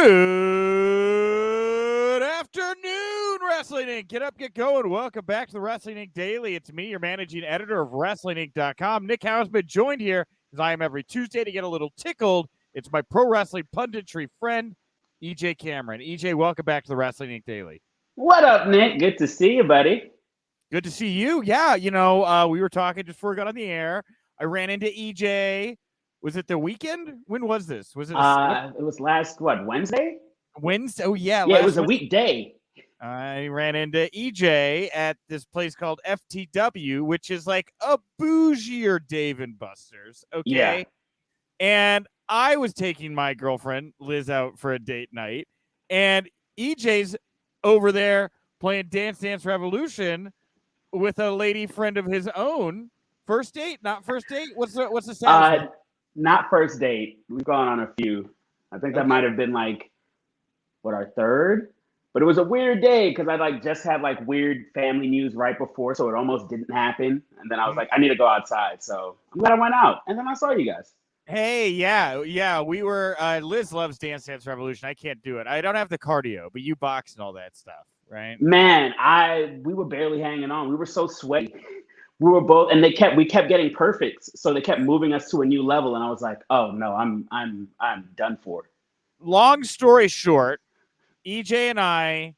Good afternoon, Wrestling Inc. Get up, get going. Welcome back to the Wrestling Inc. Daily. It's me, your managing editor of WrestlingInc.com. Nick Hausman, joined here as I am every Tuesday to get a little tickled. It's my pro wrestling punditry friend, EJ Cameron. EJ, welcome back to the Wrestling Inc. Daily. What up, Nick? Good to see you, buddy. Good to see you. Yeah, we were talking just before we got on the air. I ran into EJ. Was it the weekend? When was this? Was it? It was last, Wednesday? Wednesday? Oh, yeah. Yeah, it was a weekday. I ran into EJ at this place called FTW, which is like a bougier Dave & Buster's. Okay. Yeah. And I was taking my girlfriend, Liz, out for a date night. And EJ's over there playing Dance Dance Revolution with a lady friend of his own. First date? Not first date? What's the status? Not first date. We've gone on a few. I think that might have been our third? But it was a weird day because I just had weird family news right before, so it almost didn't happen. And then I was like, I need to go outside. So I'm glad I went out. And then I saw you guys. Hey, yeah. We were Liz loves Dance Dance Revolution. I can't do it. I don't have the cardio, but you box and all that stuff, right? Man, we were barely hanging on. We were so sweaty. We were both, and we kept getting perfects, so they kept moving us to a new level, and I was like, "Oh no, I'm done for." Long story short, EJ and I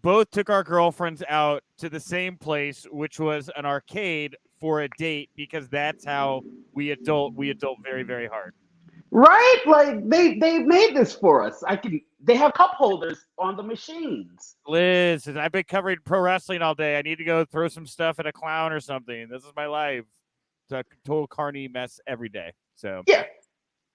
both took our girlfriends out to the same place, which was an arcade for a date, because that's how we adult very, very hard. Right? They made this for us. They have cup holders on the machines. Liz, I've been covering pro wrestling all day. I need to go throw some stuff at a clown or something. This is my life. It's a total carny mess every day. So yeah.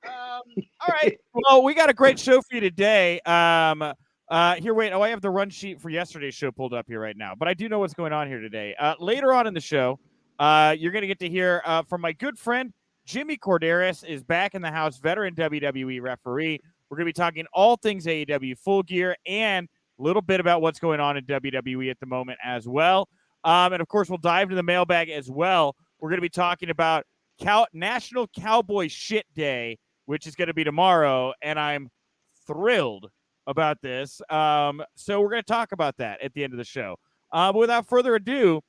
All right. Well, we got a great show for you today. Here, wait. I have the run sheet for yesterday's show pulled up here right now, but I do know what's going on here today. Later on in the show, you're going to get to hear from my good friend Jimmy Corderas is back in the house, veteran WWE referee. We're going to be talking all things AEW Full Gear and a little bit about what's going on in WWE at the moment as well. And, of course, we'll dive into the mailbag as well. We're going to be talking about National Cowboy Shit Day, which is going to be tomorrow, and I'm thrilled about this. So we're going to talk about that at the end of the show. But without further ado,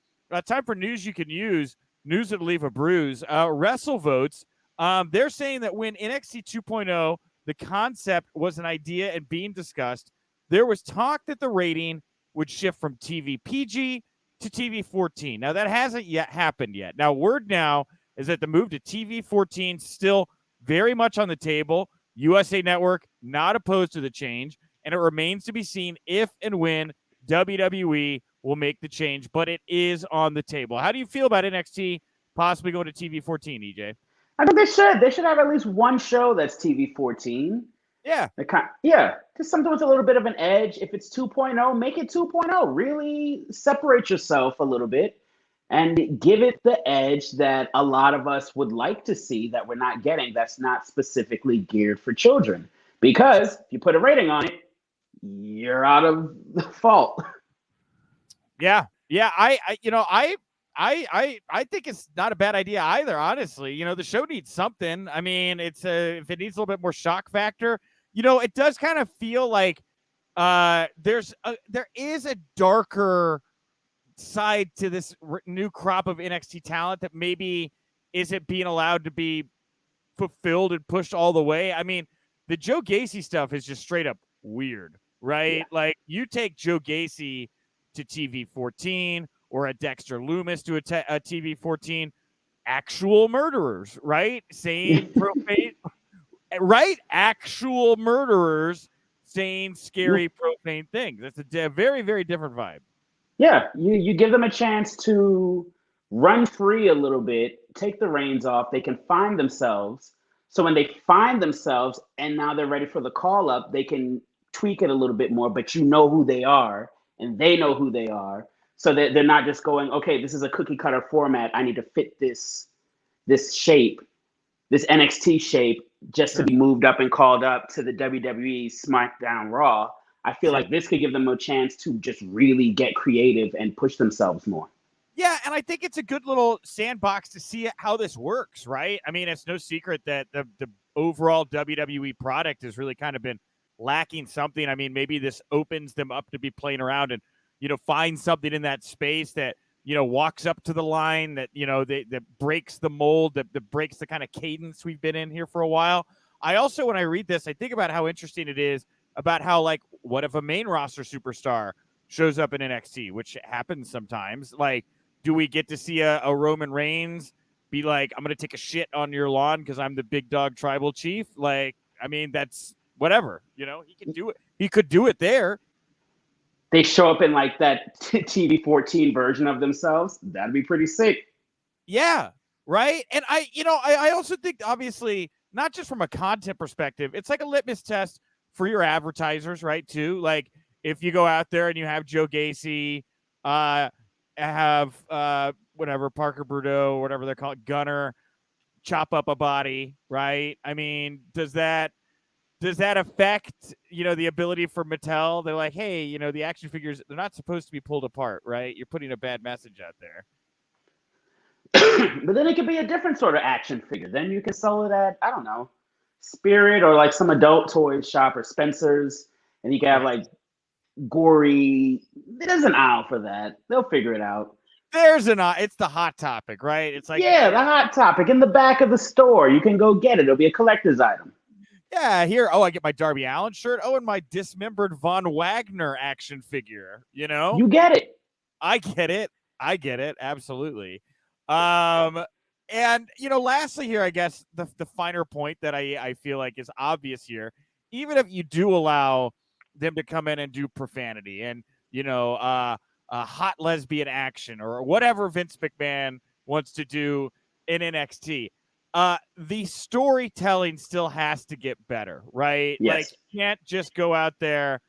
time for news you can use. News that'll leave a bruise. WrestleVotes, they're saying that when NXT 2.0, the concept was an idea and being discussed, there was talk that the rating would shift from TV PG to TV-14. Now, that hasn't yet happened yet. Now, word now is that the move to TV-14 still very much on the table. USA Network not opposed to the change, and it remains to be seen if and when WWE will make the change, but it is on the table. How do you feel about NXT possibly going to TV-14, EJ? I think they should. They should have at least one show that's TV-14. Yeah. Just something with a little bit of an edge. If it's 2.0, make it 2.0. Really separate yourself a little bit and give it the edge that a lot of us would like to see that we're not getting, that's not specifically geared for children. Because if you put a rating on it, you're out of the fault. Yeah. I think it's not a bad idea either, honestly. The show needs something. I mean, if it needs a little bit more shock factor, it does kind of feel like there is a darker side to this new crop of NXT talent that maybe isn't being allowed to be fulfilled and pushed all the way. I mean, the Joe Gacy stuff is just straight up weird, right? Yeah. Like, you take Joe Gacy to TV-14 or a Dexter Loomis to a TV-14, actual murderers, right? Saying profane, right? Actual murderers saying scary, profane things. That's a very, very different vibe. Yeah, you give them a chance to run free a little bit, take the reins off. They can find themselves. So when they find themselves and now they're ready for the call up, they can tweak it a little bit more, but you know who they are and they know who they are. So that they're not just going, okay, this is a cookie cutter format. I need to fit this shape, this NXT shape, just to be moved up and called up to the WWE SmackDown Raw. I feel like this could give them a chance to just really get creative and push themselves more. Yeah, and I think it's a good little sandbox to see how this works, right? I mean, it's no secret that the overall WWE product has really kind of been lacking something. I mean, maybe this opens them up to be playing around and, find something in that space that, walks up to the line that, that breaks the mold, that breaks the kind of cadence we've been in here for a while. I also, when I read this, I think about how interesting it is about how, like, what if a main roster superstar shows up in NXT, which happens sometimes. Like, do we get to see a Roman Reigns be like, I'm going to take a shit on your lawn because I'm the big dog tribal chief? Like, I mean, that's whatever, he can do it. He could do it there. They show up in like that TV-14 version of themselves. That'd be pretty sick. Yeah, right. And I also think, obviously, not just from a content perspective, it's like a litmus test for your advertisers, right? Too, like, if you go out there and you have Joe Gacy, have whatever, Parker Bordeaux, whatever they're called, Gunner, chop up a body, right? I mean, does that affect, the ability for Mattel? They're like, hey, the action figures, they're not supposed to be pulled apart, right? You're putting a bad message out there. But then it could be a different sort of action figure. Then you can sell it at, I don't know, Spirit or like some adult toy shop or Spencer's, and you can have like gory. There's an aisle for that. They'll figure it out. It's the Hot Topic, right? It's like, yeah, the Hot Topic in the back of the store. You can go get it. It'll be a collector's item. Yeah, here. Oh, I get my Darby Allin shirt. Oh, and my dismembered Von Wagner action figure. You get it. I get it. Absolutely. And lastly here, I guess the finer point that I feel like is obvious here, even if you do allow them to come in and do profanity and hot lesbian action or whatever Vince McMahon wants to do in NXT, the storytelling still has to get better, right? Yes. Like, you can't just go out there,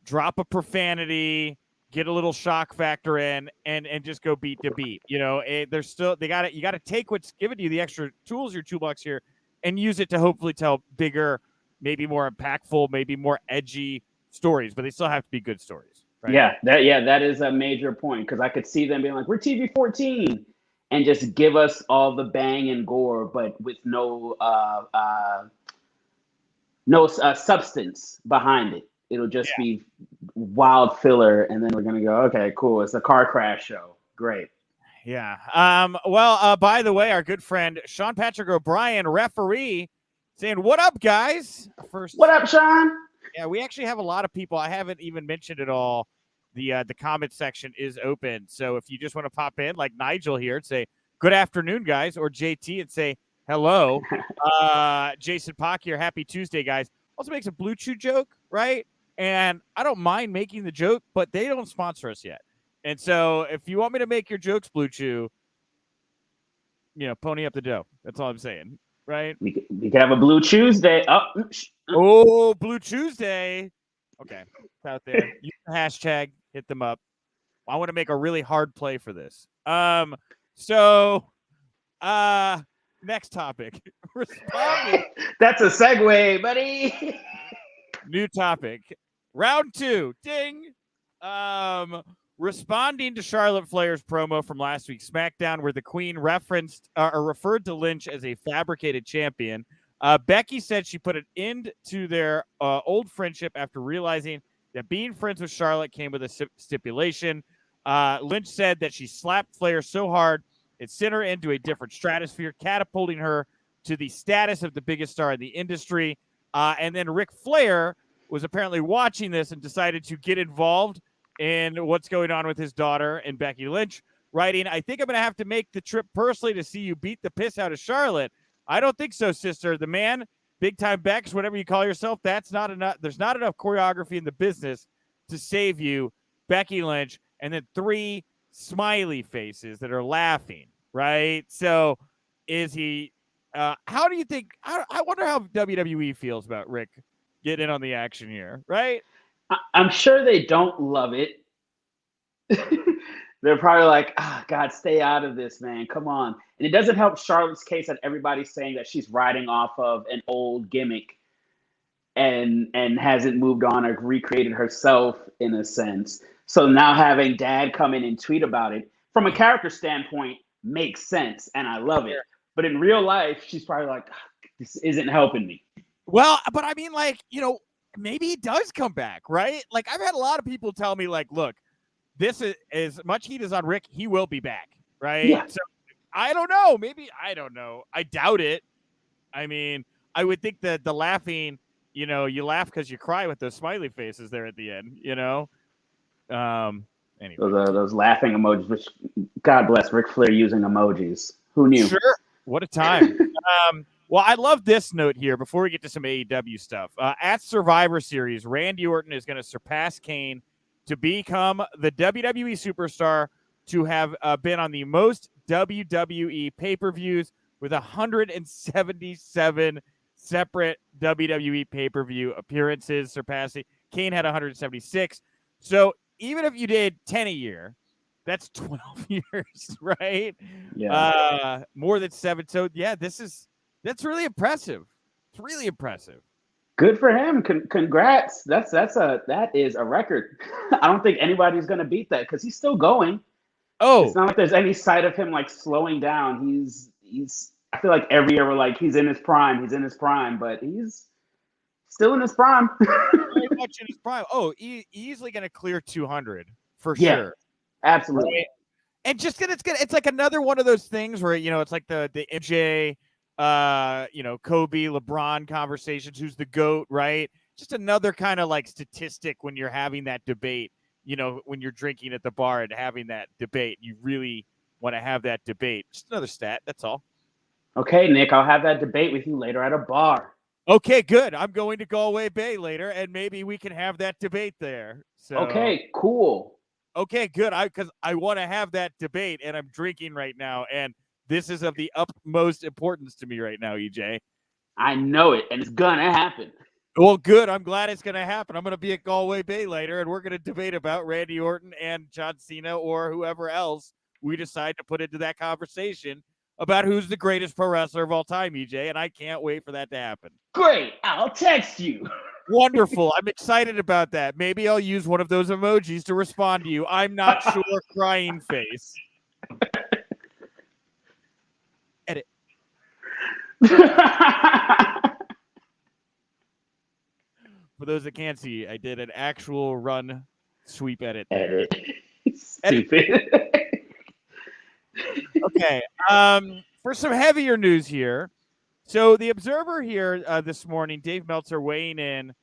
drop a profanity, get a little shock factor in, and just go beat to beat. There's still you got to take what's given you, the extra tools, your toolbox here, and use it to hopefully tell bigger, maybe more impactful, maybe more edgy stories. But they still have to be good stories. Right? Yeah, that is a major point, because I could see them being like, we're TV-14, and just give us all the bang and gore, but with no substance behind it. It'll just be wild filler, and then we're gonna go, okay, cool. It's a car crash show. Great. Yeah. Well, by the way, our good friend Sean Patrick O'Brien, referee, saying, "What up, guys?" First, what up, Sean? Yeah, we actually have a lot of people. I haven't even mentioned it all. The comment section is open, so if you just want to pop in, like Nigel here, and say good afternoon, guys, or JT and say hello. Jason Pock here, happy Tuesday, guys. Also makes a Blue Chew joke, right? And I don't mind making the joke, but they don't sponsor us yet. And so if you want me to make your jokes, Blue Chew, pony up the dough. That's all I'm saying, right? We could have a Blue Tuesday. Oh, Blue Tuesday. Okay, it's out there. Use the hashtag, hit them up. I want to make a really hard play for this. Next topic. Responding. That's a segue, buddy. New topic. Round 2. Ding. Responding to Charlotte Flair's promo from last week's SmackDown, where the Queen referenced or referred to Lynch as a fabricated champion, Becky said she put an end to their old friendship after realizing that being friends with Charlotte came with a stipulation. Lynch said that she slapped Flair so hard it sent her into a different stratosphere, catapulting her to the status of the biggest star in the industry. And then Ric Flair was apparently watching this and decided to get involved in what's going on with his daughter and Becky Lynch, writing, "I think I'm going to have to make the trip personally to see you beat the piss out of Charlotte." I don't think so, sister. The man, big time Bex, whatever you call yourself, that's not enough. There's not enough choreography in the business to save you, Becky Lynch. And then 3 smiley faces that are laughing, right? So is he, how do you think, I wonder how WWE feels about Rick getting in on the action here, right? I'm sure they don't love it. They're probably like, God, stay out of this, man. Come on. And it doesn't help Charlotte's case that everybody's saying that she's riding off of an old gimmick and hasn't moved on or recreated herself in a sense. So now having Dad come in and tweet about it, from a character standpoint, makes sense, and I love it. But in real life, she's probably like, this isn't helping me. Well, but I mean, like, maybe he does come back, right? Like, I've had a lot of people tell me, like, look, this is as much heat as on Rick, he will be back, right? Yeah. So I don't know. Maybe I don't know. I doubt it. I mean, I would think that the laughing, you laugh because you cry with those smiley faces there at the end. Anyway, Those laughing emojis, which God bless Ric Flair using emojis. Who knew? sure. What a time. Well, I love this note here before we get to some AEW stuff. At Survivor Series, Randy Orton is going to surpass Kane to become the WWE superstar to have been on the most WWE pay-per-views with 177 separate WWE pay-per-view appearances, surpassing Kane had 176. So even if you did 10 a year, that's 12 years, right? Yeah. More than 7. So yeah, that's really impressive. It's really impressive. Good for him. Congrats. That is a record. I don't think anybody's gonna beat that because he's still going. Oh, It's not like there's any sight of him like slowing down. He's. I feel like every year we're like he's in his prime. He's in his prime, but he's still in his prime. very much in his prime. Oh, easily going to clear 200 for Yeah, sure. absolutely. Right? And just it's good. It's like another one of those things where it's like the MJ, Kobe, LeBron conversations. Who's the GOAT, right? Just another kind of like statistic when you're having that debate. When you're drinking at the bar and having that debate, you really want to have that debate. Just another stat. That's all. Okay, Nick, I'll have that debate with you later at a bar. Okay, good. I'm going to Galway Bay later, and maybe we can have that debate there. So Okay, cool. okay, good. Because I want to have that debate, and I'm drinking right now, and this is of the utmost importance to me right now, EJ. I know it, and it's gonna happen. Well, good. I'm glad it's going to happen. I'm going to be at Galway Bay later, and we're going to debate about Randy Orton and John Cena or whoever else we decide to put into that conversation about who's the greatest pro wrestler of all time, EJ, and I can't wait for that to happen. Great, I'll text you. Wonderful. I'm excited about that. Maybe I'll use one of those emojis to respond to you. I'm not sure. Crying face. Edit. For those that can't see, I did an actual run sweep edit there. Stupid. Okay. For some heavier news here. So the Observer here this morning, Dave Meltzer weighing in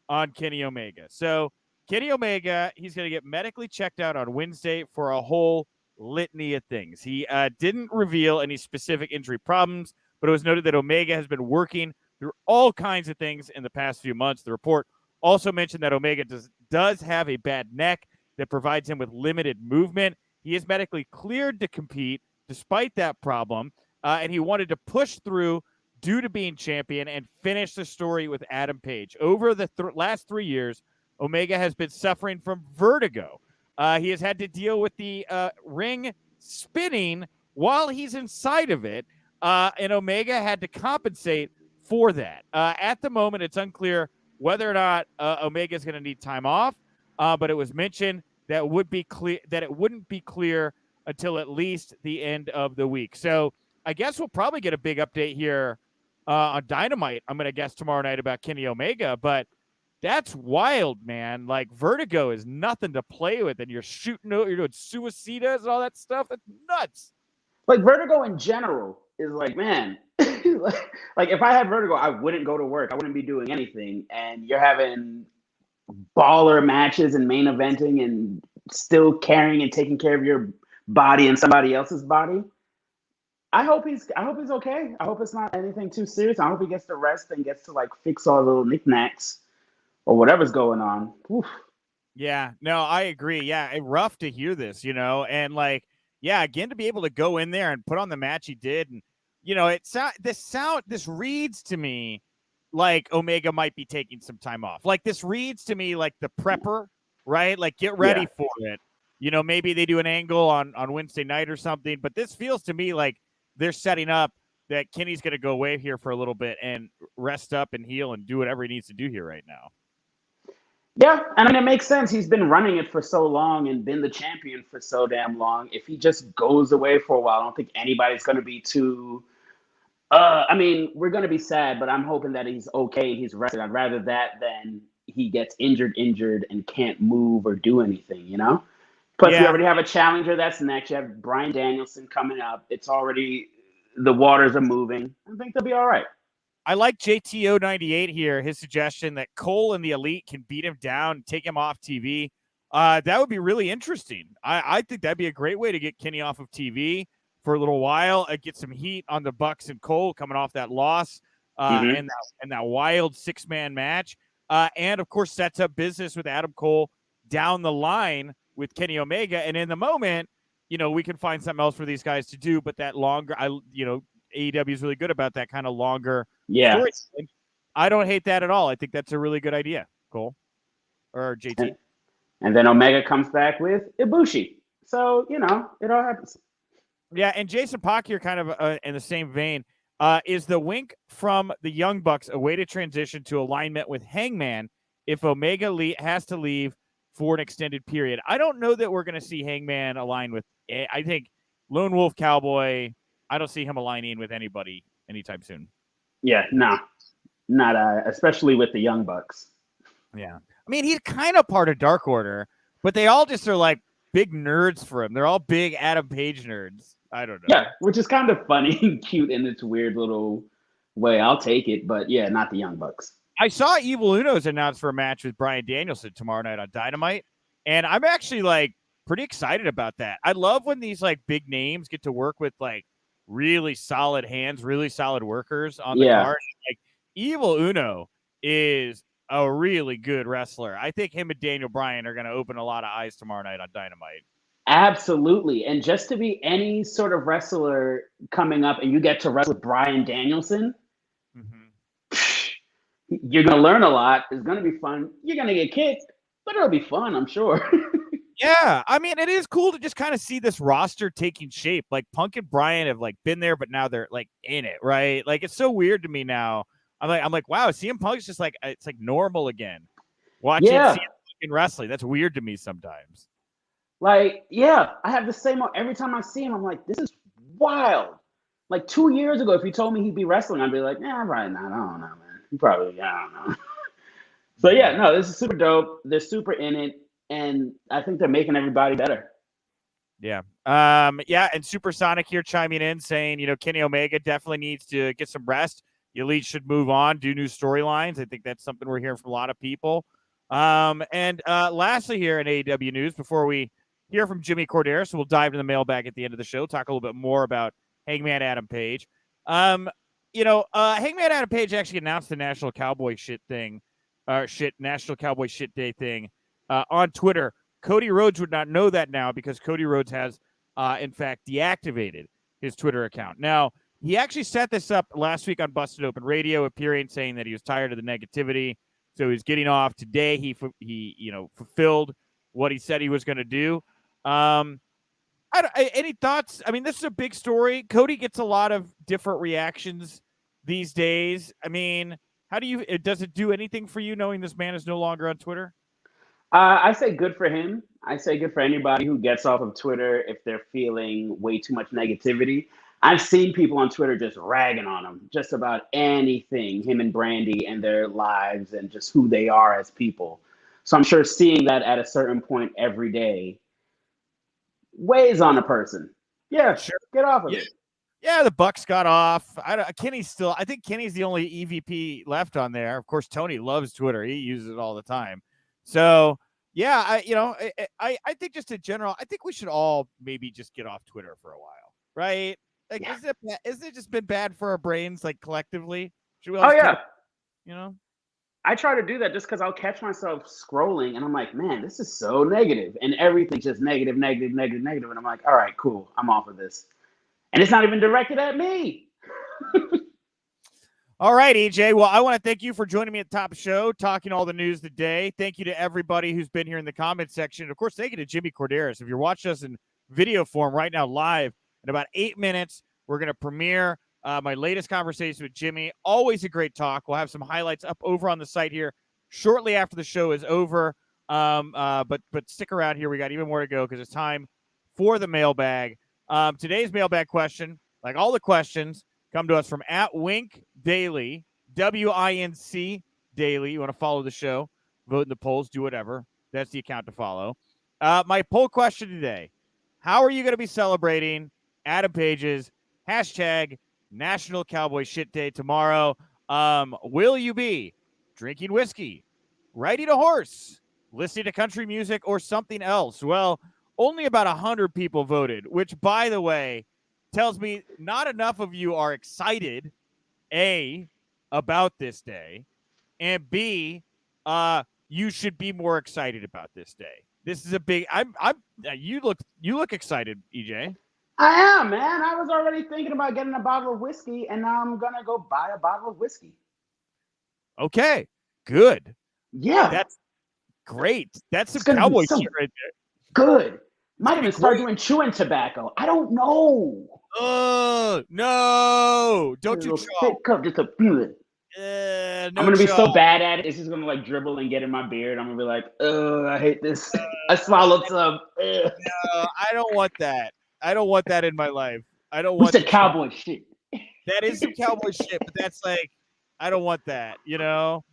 on Kenny Omega. So Kenny Omega, he's going to get medically checked out on Wednesday for a whole litany of things. He didn't reveal any specific injury problems, but it was noted that Omega has been working through all kinds of things in the past few months. The report also mentioned that Omega does have a bad neck that provides him with limited movement. He is medically cleared to compete despite that problem, and he wanted to push through due to being champion and finish the story with Adam Page. Over the last 3 years, Omega has been suffering from vertigo. He has had to deal with the ring spinning while he's inside of it, and Omega had to compensate for that. At the moment, it's unclear whether or not Omega is going to need time off, but it was mentioned that it wouldn't be clear until at least the end of the week. So I guess we'll probably get a big update here on Dynamite. I'm going to guess tomorrow night about Kenny Omega, but that's wild, man. Like vertigo is nothing to play with, and you're doing suicidas and all that stuff. That's nuts. Like vertigo in general is like, man, like if I had vertigo, I wouldn't go to work. I wouldn't be doing anything. And you're having baller matches and main eventing and still carrying and taking care of your body and somebody else's body. I hope he's okay. I hope it's not anything too serious. I hope he gets to rest and gets to like fix all the little knickknacks or whatever's going on. Oof. Yeah, no, I agree. Yeah, rough to hear this, and like, yeah, again, to be able to go in there and put on the match he did. And, this reads to me like Omega might be taking some time off. Like this reads to me like the prepper, right? Like get ready for it. Maybe they do an angle on Wednesday night or something, but this feels to me like they're setting up that Kenny's going to go away here for a little bit and rest up and heal and do whatever he needs to do here right now. Yeah, and I mean, it makes sense. He's been running it for so long and been the champion for so damn long. If he just goes away for a while, I don't think anybody's going to be too I mean, we're gonna be sad, but I'm hoping that he's okay and he's rested. I'd rather that than he gets injured, and can't move or do anything. Plus, we Yeah, already have a challenger that's next. You have Bryan Danielson coming up. It's already the waters are moving. I think they'll be all right. I like JTO98 here. His suggestion that Cole and the Elite can beat him down, take him off TV. That would be really interesting. I think that'd be a great way to get Kenny off of TV for a little while. Get some heat on the Bucks and Cole coming off that loss Mm-hmm. and that wild 6-man match. And of course, sets up business with Adam Cole down the line with Kenny Omega. And in the moment, we can find something else for these guys to do. But that longer, AEW is really good about that kind of longer Yeah. story. I don't hate that at all. I think that's a really good idea, Cole or JT. And then Omega comes back with Ibushi. So, it all happens. Yeah, and Jason Pock here kind of in the same vein. Is the wink from the Young Bucks a way to transition to alignment with Hangman if Omega has to leave for an extended period? I don't know that we're going to see Hangman align with. I think Lone Wolf Cowboy, I don't see him aligning with anybody anytime soon. Yeah, no, not especially with the Young Bucks. Yeah. I mean, he's kind of part of Dark Order, but they all just are like big nerds for him. They're all big Adam Page nerds. I don't know. Yeah, which is kind of funny and cute in its weird little way. I'll take it, but yeah, not the Young Bucks. I saw Evil Uno's announced for a match with Bryan Danielson tomorrow night on Dynamite, and I'm actually like pretty excited about that. I love when these like big names get to work with like really solid hands, really solid workers on the card. Like Evil Uno is a really good wrestler. I think him and Daniel Bryan are going to open a lot of eyes tomorrow night on Dynamite. Absolutely. And just to be any sort of wrestler coming up and you get to wrestle with Bryan Danielson, you're going to learn a lot. It's going to be fun. You're going to get kicked, but it'll be fun, I'm sure. Yeah. I mean, it is cool to just kind of see this roster taking shape. Like Punk and Bryan have like been there, but now they're like in it, right? Like it's so weird to me now. I'm like, wow, CM Punk's just like, it's like normal again. Watching CM Punk in wrestling. That's weird to me sometimes. Like, yeah, I have the same. Every time I see him, I'm like, this is wild. Like 2 years ago, if you told me he'd be wrestling, I'd be like, nah, probably not. I don't know, man. He probably, I don't know. So yeah, no, this is super dope. They're super in it, and I think they're making everybody better. Yeah. Yeah, and Supersonic here chiming in saying, Kenny Omega definitely needs to get some rest. The Elite should move on, do new storylines. I think that's something we're hearing from a lot of people. And lastly here in AEW news, before we hear from Jimmy Cordero, so we'll dive into the mailbag at the end of the show, talk a little bit more about Hangman Adam Page. Hangman Adam Page actually announced the National Cowboy National Cowboy Shit Day thing on Twitter. Cody Rhodes would not know that now because Cody Rhodes has, in fact, deactivated his Twitter account. Now, he actually set this up last week on Busted Open Radio, appearing saying that he was tired of the negativity, so he's getting off today. He fulfilled what he said he was going to do. Any thoughts? I mean, this is a big story. Cody gets a lot of different reactions these days. I mean, does it do anything for you knowing this man is no longer on Twitter? I say good for him. I say good for anybody who gets off of Twitter if they're feeling way too much negativity. I've seen people on Twitter just ragging on him, just about anything, him and Brandy and their lives and just who they are as people. So I'm sure seeing that at a certain point every day weighs on a person. Yeah, sure. Get off of it. Yeah, the Bucks got off. I think Kenny's the only EVP left on there. Of course, Tony loves Twitter. He uses it all the time. So, yeah, I think just in general, I think we should all maybe just get off Twitter for a while, right? Like, isn't it just been bad for our brains, like collectively? Should we all I try to do that just because I'll catch myself scrolling and I'm like, man, this is so negative. And everything's just negative. And I'm like, all right, cool. I'm off of this. And it's not even directed at me. All right, EJ. Well, I want to thank you for joining me at the top of the show, talking all the news today. Thank you to everybody who's been here in the comment section. And of course, thank you to Jimmy Corderas. If you're watching us in video form right now live, in about 8 minutes, we're going to premiere my latest conversation with Jimmy. Always a great talk. We'll have some highlights up over on the site here shortly after the show is over. But stick around here. We got even more to go because it's time for the mailbag. Today's mailbag question, like all the questions, come to us from @Wink Daily, WINC Daily. You want to follow the show, vote in the polls, do whatever. That's the account to follow. My poll question today: how are you going to be celebrating Adam Page's hashtag National Cowboy Shit Day tomorrow? Will you be drinking whiskey, riding a horse, listening to country music, or something else? Well, only about 100 people voted, which, by the way, tells me not enough of you are excited, A, about this day, and B, you should be more excited about this day. This is a big. You look excited, EJ. I am, man. I was already thinking about getting a bottle of whiskey, and now I'm gonna go buy a bottle of whiskey. Okay, good. Yeah, That's great. That's some it's gonna cowboy be so shit right there. good. Might even start doing chewing tobacco. I don't know. Oh no! Don't you spit cup just a feeling. No, I'm gonna be so bad at it. It's just gonna like dribble and get in my beard. I'm gonna be like, I hate this. I swallowed some. No, I don't want that. I don't want that in my life. I don't What's want the cowboy shit. That is some cowboy shit, but that's like, I don't want that. You know,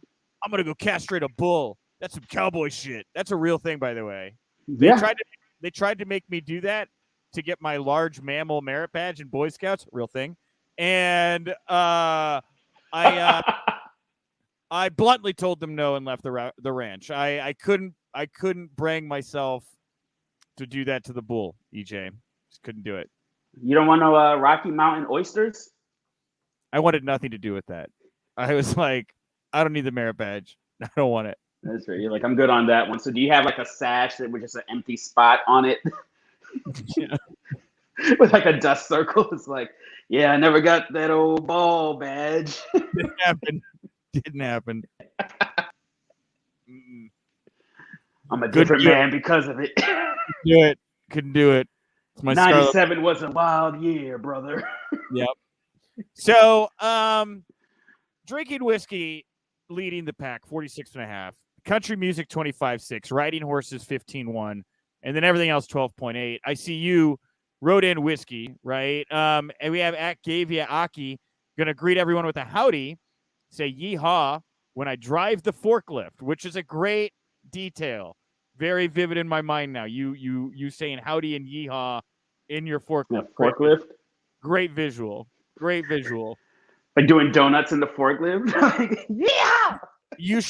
I'm gonna go castrate a bull. That's some cowboy shit. That's a real thing, by the way. They tried to make me do that to get my large mammal merit badge in Boy Scouts. Real thing, and I bluntly told them no and left the ranch. I couldn't bring myself to do that to the bull. EJ just couldn't do it. You don't want no Rocky Mountain oysters? I wanted nothing to do with that. I was like, I don't need the merit badge. I don't want it. That's right. You're like, I'm good on that one. So do you have like a sash that with just an empty spot on it? Yeah. With like a dust circle? It's like, yeah, I never got that old ball badge. Didn't happen. Didn't happen. I'm a different man because of it. Couldn't do it. It's my 97 was a wild year, brother. Yep. So, drinking whiskey leading the pack, 46.5. Country music, 25.6. Riding horses, 15.1. And then everything else, 12.8. I see you wrote in whiskey, right? And we have Gavia Aki going to greet everyone with a howdy. Say yeehaw when I drive the forklift, which is a great detail. Very vivid in my mind now. You saying howdy and yeehaw in your forklift. Forklift? Great visual. Great visual. Like doing donuts in the forklift? Yeah! You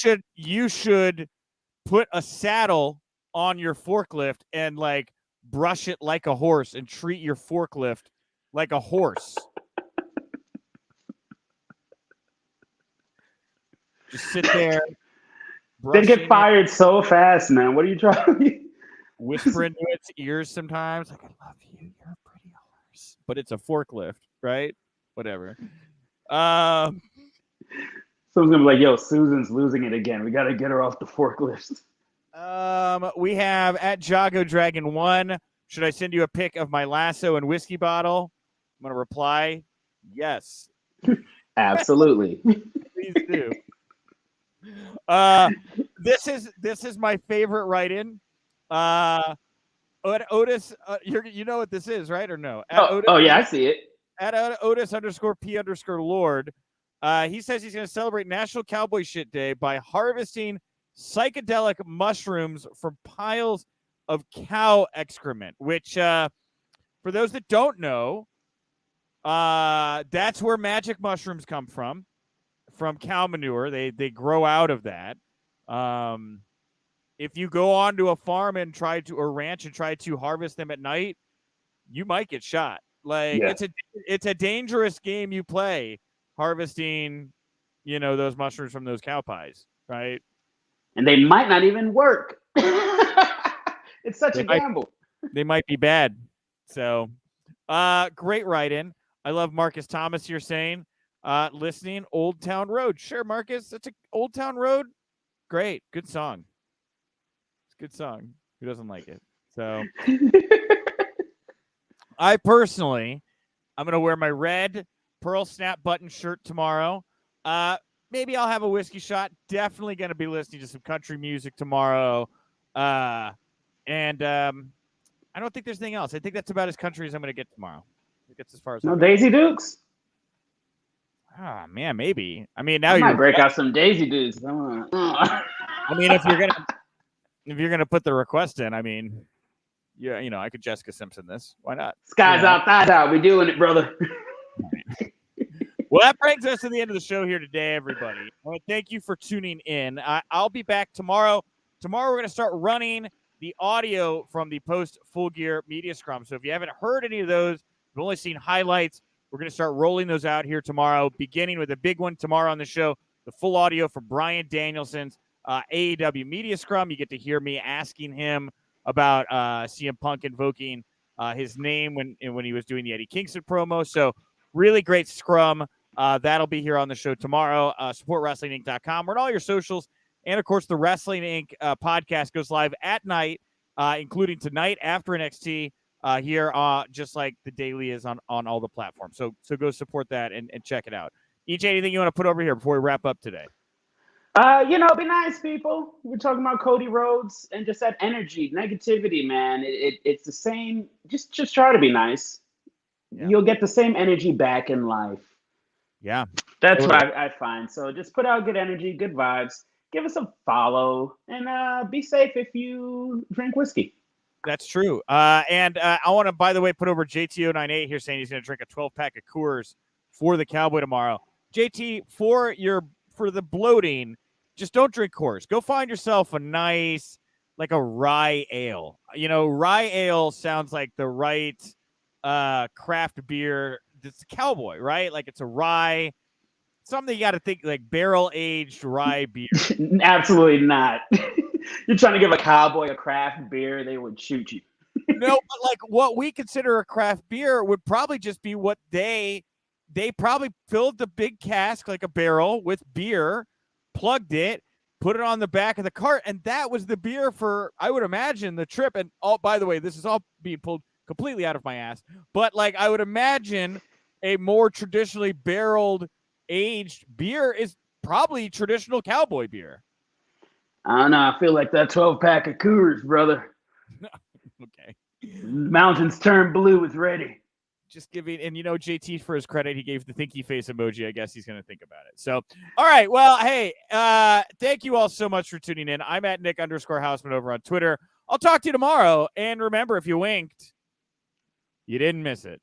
should put a saddle on your forklift and like brush it like a horse and treat your forklift like a horse. Just sit there. They get fired so fast, man. What are you trying? Whisper into its ears sometimes. Like, I love you. You're a pretty horse. But it's a forklift, right? Whatever. Someone's gonna be like, yo, Susan's losing it again. We gotta get her off the forklift. We have @Jago Dragon 1. Should I send you a pic of my lasso and whiskey bottle? I'm gonna reply, yes. Absolutely. Please do. This is my favorite write-in. Otis, you know what this is, right? Or no? Yeah, I see it. @Otis_P_Lord. He says he's going to celebrate National Cowboy Shit Day by harvesting psychedelic mushrooms from piles of cow excrement, which, for those that don't know, that's where magic mushrooms come from cow manure. They grow out of that. If you go onto a farm and or ranch and try to harvest them at night, you might get shot. Like, yeah. It's a dangerous game you play, harvesting, those mushrooms from those cow pies, right? And they might not even work. It's such a gamble. They might be bad. So, great write-in. I love Marcus Thomas here saying, listening, Old Town Road. Sure, Marcus, that's a Old Town Road. Great. Good song. It's a good song. Who doesn't like it? So, I personally, I'm going to wear my red pearl snap button shirt tomorrow. Maybe I'll have a whiskey shot. Definitely going to be listening to some country music tomorrow. And I don't think there's anything else. I think that's about as country as I'm going to get tomorrow. I think that's as far as no Daisy Dukes? Oh man, maybe. I mean, now I might you're. break out some Daisy Dukes. I mean, if you're gonna put the request in, I mean, yeah, I could Jessica Simpson this. Why not? Skies out, thighs out. We doing it, brother. Well, that brings us to the end of the show here today, everybody. I want to thank you for tuning in. I'll be back tomorrow. Tomorrow, we're going to start running the audio from the post Full Gear Media Scrum. So if you haven't heard any of those, you've only seen highlights, we're going to start rolling those out here tomorrow, beginning with a big one tomorrow on the show, the full audio for Bryan Danielson's AEW Media Scrum. You get to hear me asking him about CM Punk invoking his name when he was doing the Eddie Kingston promo. So really great scrum. That'll be here on the show tomorrow. SupportWrestlingInc.com. We're on all your socials. And, of course, the Wrestling Inc. Podcast goes live at night, including tonight after NXT here, just like the daily is on all the platforms. So go support that and check it out. EJ, anything you want to put over here before we wrap up today? Be nice, people. We're talking about Cody Rhodes and just that energy, negativity, man. It's the same. Just try to be nice. Yeah. You'll get the same energy back in life. Yeah. That's what I find. So just put out good energy, good vibes. Give us a follow, and be safe if you drink whiskey. That's true. And I want to, by the way, put over JT098 here saying he's going to drink a 12-pack of Coors for the Cowboy tomorrow. JT, for the bloating, just don't drink Coors. Go find yourself a nice, like a rye ale. Rye ale sounds like the right craft beer. It's a Cowboy, right? Like it's a rye. Something you got to think like barrel-aged rye beer. Absolutely not. You're trying to give a Cowboy a craft beer, they would shoot you. No, but like what we consider a craft beer would probably just be what they probably filled the big cask, like a barrel, with beer, plugged it, put it on the back of the cart, and that was the beer for, I would imagine, the trip. And by the way, this is all being pulled completely out of my ass, but like I would imagine a more traditionally barreled aged beer is probably traditional Cowboy beer. I don't know. I feel like that 12-pack of Coors, brother. Okay. Mountains turn blue is ready. Just giving, and JT, for his credit, he gave the thinky face emoji. I guess he's going to think about it. So, all right. Well, hey, thank you all so much for tuning in. I'm at Nick_Hausman over on Twitter. I'll talk to you tomorrow. And remember, if you winked, you didn't miss it.